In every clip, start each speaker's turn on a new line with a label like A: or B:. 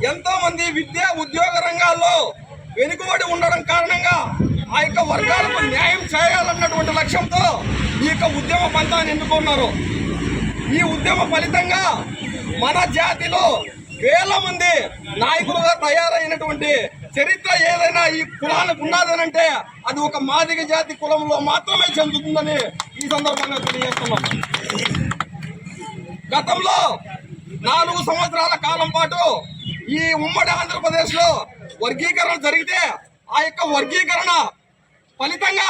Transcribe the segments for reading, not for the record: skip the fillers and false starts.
A: ఎంతో మంది విద్య ఉద్యోగ రంగాల్లో వెనుకబడి ఉండడం కారణంగా ఆ యొక్క వర్గాలకు న్యాయం చేయాలన్నటువంటి లక్ష్యంతో ఈ యొక్క ఉద్యమ పంతాన్ని ఎన్నుకున్నారు. ఈ ఉద్యమ ఫలితంగా మన జాతిలో వేల మంది నాయకులుగా తయారైనటువంటి చరిత్ర ఏదైనా ఈ కులానికి ఉన్నదనంటే అది ఒక మాదిగ జాతి కులంలో మాత్రమే చెందుతుందని ఈ సందర్భంగా తెలియజేస్తున్నాం. గతంలో 4 సంవత్సరాల కాలం పాటు ఈ ఉమ్మడి ఆంధ్రప్రదేశ్ లో వర్గీకరణ జరిగితే ఆ యొక్క వర్గీకరణ ఫలితంగా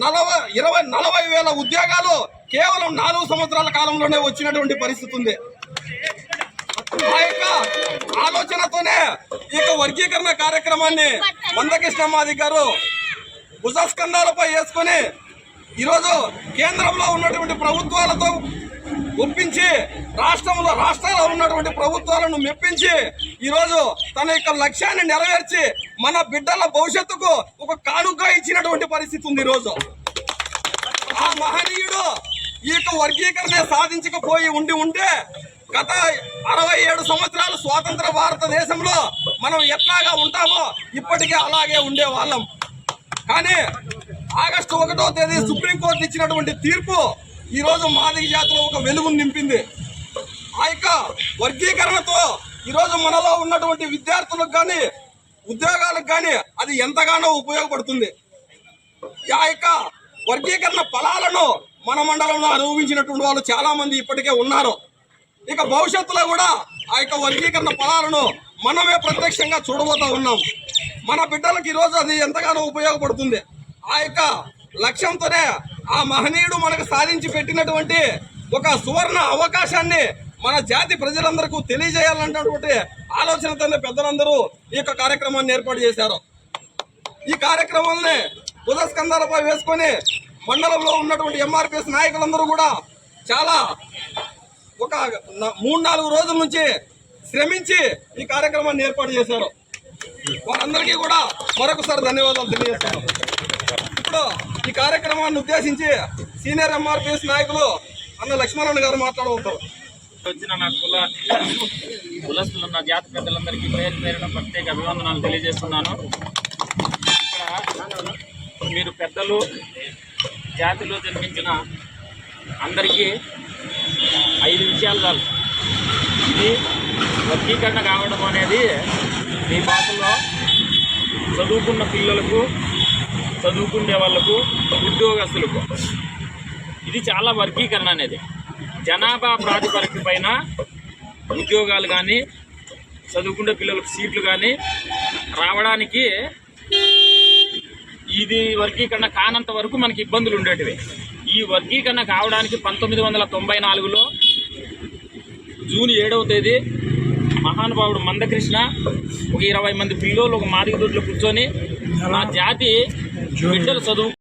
A: 40 వేల ఉద్యోగాలు కేవలం 4 సంవత్సరాల కాలంలోనే వచ్చినటువంటి పరిస్థితి ఉంది. ఆ యొక్క ఆలోచనతోనే ఈ యొక్క వర్గీకరణ కార్యక్రమాన్ని మందకృష్ణ మాదిగ గారు భుజస్కంధాలపై వేసుకొని ఈరోజు కేంద్రంలో ఉన్నటువంటి ప్రభుత్వాలతో ఒప్పించి రాష్ట్రాల్లో ఉన్నటువంటి ప్రభుత్వాలను మెప్పించి ఈరోజు తన యొక్క లక్ష్యాన్ని నెరవేర్చి మన బిడ్డల భవిష్యత్తుకు ఒక కానుక ఇచ్చినటువంటి పరిస్థితి ఉంది. ఈరోజు ఆ మహనీయుడు ఈ యొక్క వర్గీకరణ సాధించకపోయి ఉంటే గత 67 సంవత్సరాలు స్వాతంత్ర భారతదేశంలో మనం ఎట్లాగా ఉంటామో ఇప్పటికే అలాగే ఉండే వాళ్ళం. కానీ ఆగస్టు 1వ తేదీ సుప్రీంకోర్టు ఇచ్చినటువంటి తీర్పు ఈ రోజు మాదిగ జాతిలో ఒక వెలుగును నింపింది. ఆ యొక్క వర్గీకరణతో ఈరోజు మనలో ఉన్నటువంటి విద్యార్థులకు కానీ ఉద్యోగాలకు కానీ అది ఎంతగానో ఉపయోగపడుతుంది. ఆ యొక్క వర్గీకరణ ఫలాలను మన మండలంలో అనుభవించినటువంటి వాళ్ళు చాలా మంది ఇప్పటికే ఉన్నారు. ఇక భవిష్యత్తులో కూడా ఆ యొక్క వర్గీకరణ ఫలాలను మనమే ప్రత్యక్షంగా చూడబోతా ఉన్నాం. మన బిడ్డలకు ఈరోజు అది ఎంతగానో ఉపయోగపడుతుంది. ఆ యొక్క లక్ష్యంతోనే ఆ మహనీయుడు మనకు సాధించి పెట్టినటువంటి ఒక సువర్ణ అవకాశాన్ని మన జాతి ప్రజలందరికీ తెలియజేయాలన్నటువంటి ఆలోచనతోనే పెద్దలందరూ ఈ యొక్క కార్యక్రమాన్ని ఏర్పాటు చేశారు. ఈ కార్యక్రమాన్ని భుజస్కంధాలపై వేసుకొని మండలంలో ఉన్నటువంటి ఎంఆర్పిఎస్ నాయకులందరూ కూడా చాలా ఒక 3-4 రోజుల నుంచి శ్రమించి ఈ కార్యక్రమాన్ని ఏర్పాటు చేశారు. వారందరికీ కూడా మరొకసారి ధన్యవాదాలు తెలియజేస్తాను. ఇప్పుడు ఈ కార్యక్రమాన్ని ఉద్దేశించి సీనియర్ ఎంఆర్పిఎస్ నాయకులు అన్న లక్ష్మణ్ గారు మాట్లాడబోతారు.
B: వచ్చిన నా కులస్తులు నా జాతి పెద్దలందరికీ పేరున ప్రత్యేక అభివందనాలు తెలియజేస్తున్నాను. ఇక్కడ మీరు పెద్దలు జాతిలో జన్మించిన అందరికీ 5 విషయాలు చాలు. ఇది వర్గీకరణ కావడం అనేది మీ భాషలో చదువుకున్న పిల్లలకు, చదువుకునే వాళ్ళకు, ఉద్యోగస్తులకు ఇది చాలా వర్గీకరణ అనేది జనాభా ప్రాతిపదిక పైన ఉద్యోగాలు కానీ చదువుకునే పిల్లలకు సీట్లు కానీ రావడానికి ఇది వర్గీకరణ కానంత వరకు మనకి ఇబ్బందులు ఉండేటివి. ఈ వర్గీకరణ కావడానికి 1994లో జూన్ 7వ తేదీ మహానుభావుడు మందకృష్ణ ఒక 20 మంది పిల్లలు ఒక మాదిగ దొడ్లో కూర్చొని నా జాతి బిడ్డలు చదువు